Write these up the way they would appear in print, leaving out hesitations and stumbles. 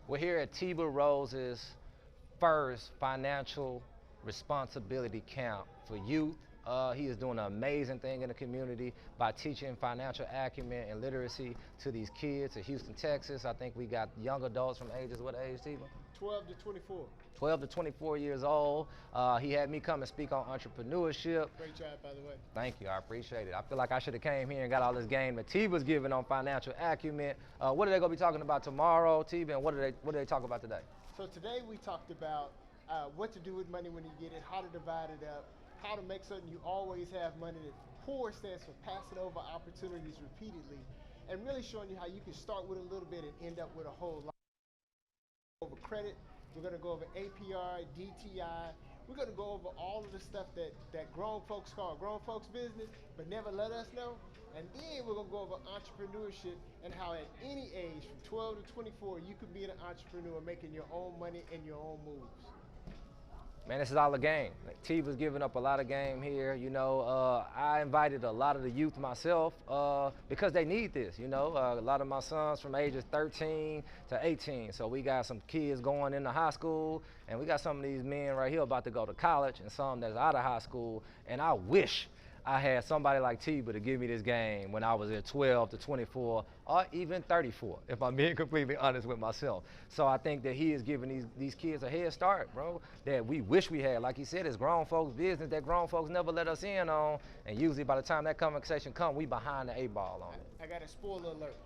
We're here at Teeba Rose's first financial responsibility camp for youth. He is doing an amazing thing in the community by teaching financial acumen and literacy to these kids in Houston, Texas. I think we got young adults from ages, what age, Teeba? 12 to 24. 12 to 24 years old. He had me come and speak on entrepreneurship. Great job, by the way. Thank you, I appreciate it. I feel like I should have came here and got all this game that Teeba's giving on financial acumen. What are they gonna be talking about tomorrow, Teeba, and what do they talk about today? So today we talked about what to do with money when you get it, how to divide it up, how to make certain you always have money. That POUR stands for passing over opportunities repeatedly, and really showing you how you can start with a little bit and end up with a whole lot. Over credit, we're going to go over APR, DTI. We're going to go over all of the stuff that grown folks call grown folks business, but never let us know. And then we're going to go over entrepreneurship and how at any age, from 12 to 24, you could be an entrepreneur making your own money and your own moves. Man, this is all a game. Teeba's giving up a lot of game here. You know, I invited a lot of the youth myself because they need this. You know, a lot of my sons from ages 13 to 18. So we got some kids going into high school, and we got some of these men right here about to go to college, and some that's out of high school. And I wish I had somebody like Teeba to give me this game when I was at 12 to 24 or even 34, if I'm being completely honest with myself. So I think that he is giving these kids a head start, bro, that we wish we had. Like he said, it's grown folks' business that grown folks never let us in on, and usually by the time that conversation comes, we behind the 8 ball on it. I got a spoiler alert.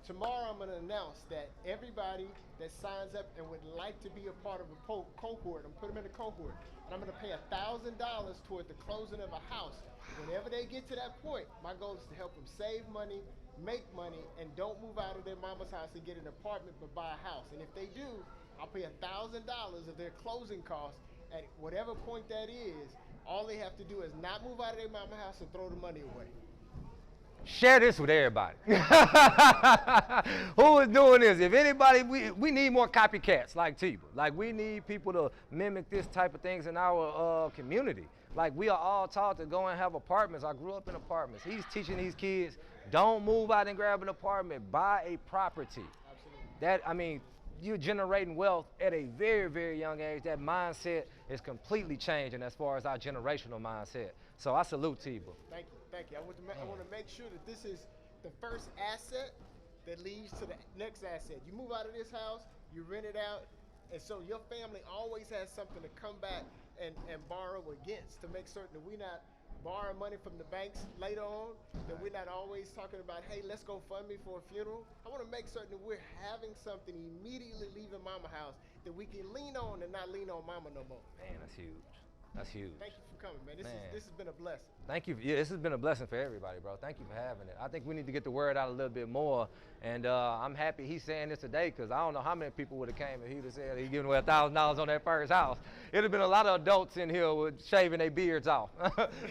Tomorrow I'm going to announce that everybody that signs up and would like to be a part of a cohort, I'm put them in a cohort, and I'm going to pay $1,000 toward the closing of a house. Whenever they get to that point, my goal is to help them save money, make money, and don't move out of their mama's house and get an apartment but buy a house. And if they do, I'll pay $1,000 of their closing costs at whatever point that is. All they have to do is not move out of their mama's house and throw the money away. Share this with everybody. Who is doing this? If anybody, we need more copycats like Teeba. Like, we need people to mimic this type of things in our community. Like, we are all taught to go and have apartments. I grew up in apartments. He's teaching these kids, don't move out and grab an apartment, buy a property. Absolutely. I mean, you're generating wealth at a very, very young age. That mindset is completely changing as far as our generational mindset. So I salute Teeba. Thank you, thank you. I want to make sure that this is the first asset that leads to the next asset. You move out of this house, you rent it out, and so your family always has something to come back and borrow against, to make certain that we're not borrowing money from the banks later on, that we're not always talking about, hey, let's go fund me for a funeral. I want to make certain that we're having something immediately leaving mama house that we can lean on and not lean on mama no more. Man, that's huge. That's huge. Thank you for coming, man. This has been a blessing. Thank you. Yeah, this has been a blessing for everybody, bro. Thank you for having it. I think we need to get the word out a little bit more. And I'm happy he's saying this today, because I don't know how many people would have came if he would have said he's giving away $1,000 on that first house. It would have been a lot of adults in here with shaving their beards off,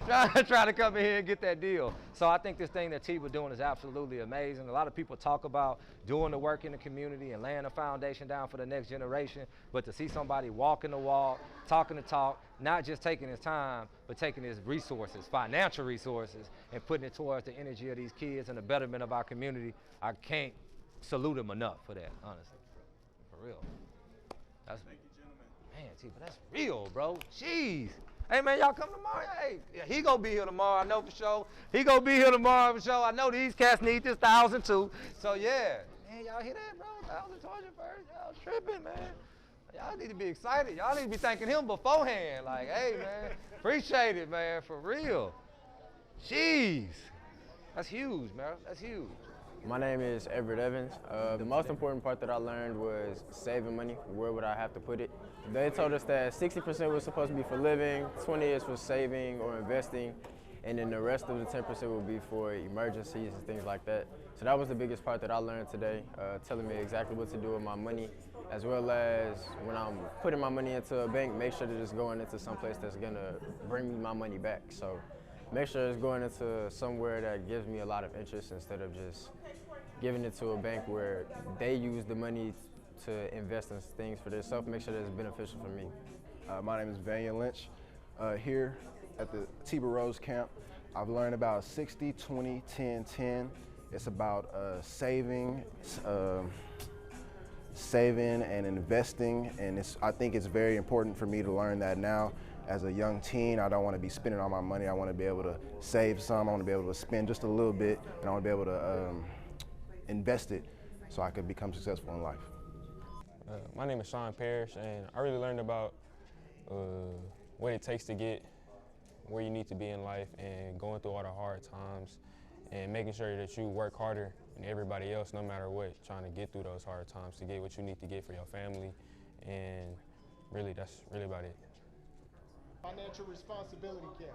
trying to come in here and get that deal. So I think this thing that Teeba doing is absolutely amazing. A lot of people talk about doing the work in the community and laying a foundation down for the next generation, but to see somebody walking the walk, talking the talk, not just taking his time, but taking his resources, financial resources, and putting it towards the energy of these kids and the betterment of our community, I can't salute him enough for that, honestly. For real. Thank you, gentlemen. Man, Teeba, that's real, bro. Jeez. Hey, man, y'all come tomorrow? Hey, yeah, he gonna be here tomorrow, I know for sure. He gonna be here tomorrow for sure. I know these cats need this 1,000 too. So, yeah. Man, y'all hear that, bro? 1,000 towards you first. Y'all tripping, man. Y'all need to be excited. Y'all need to be thanking him beforehand. Like, hey, man, appreciate it, man, for real. Jeez. That's huge, man. That's huge. My name is Everett Evans. The most important part that I learned was saving money. Where would I have to put it? They told us that 60% was supposed to be for living, 20 is for saving or investing, and then the rest of the 10% would be for emergencies and things like that. So that was the biggest part that I learned today, telling me exactly what to do with my money, as well as when I'm putting my money into a bank, make sure that it's going into some place that's gonna bring me my money back. So make sure it's going into somewhere that gives me a lot of interest instead of just giving it to a bank where they use the money to invest in things for themselves, make sure that it's beneficial for me. My name is Vanya Lynch. Here at the Teeba Rose Camp, I've learned about 60, 20, 10, 10. It's about saving, saving and investing, and I think it's very important for me to learn that now. As a young teen, I don't want to be spending all my money. I want to be able to save some. I want to be able to spend just a little bit, and I want to be able to invest it so I could become successful in life. My name is Sean Parrish, and I really learned about what it takes to get where you need to be in life and going through all the hard times and making sure that you work harder than everybody else, no matter what, trying to get through those hard times to get what you need to get for your family. And really, that's really about it. Financial responsibility, Kevin.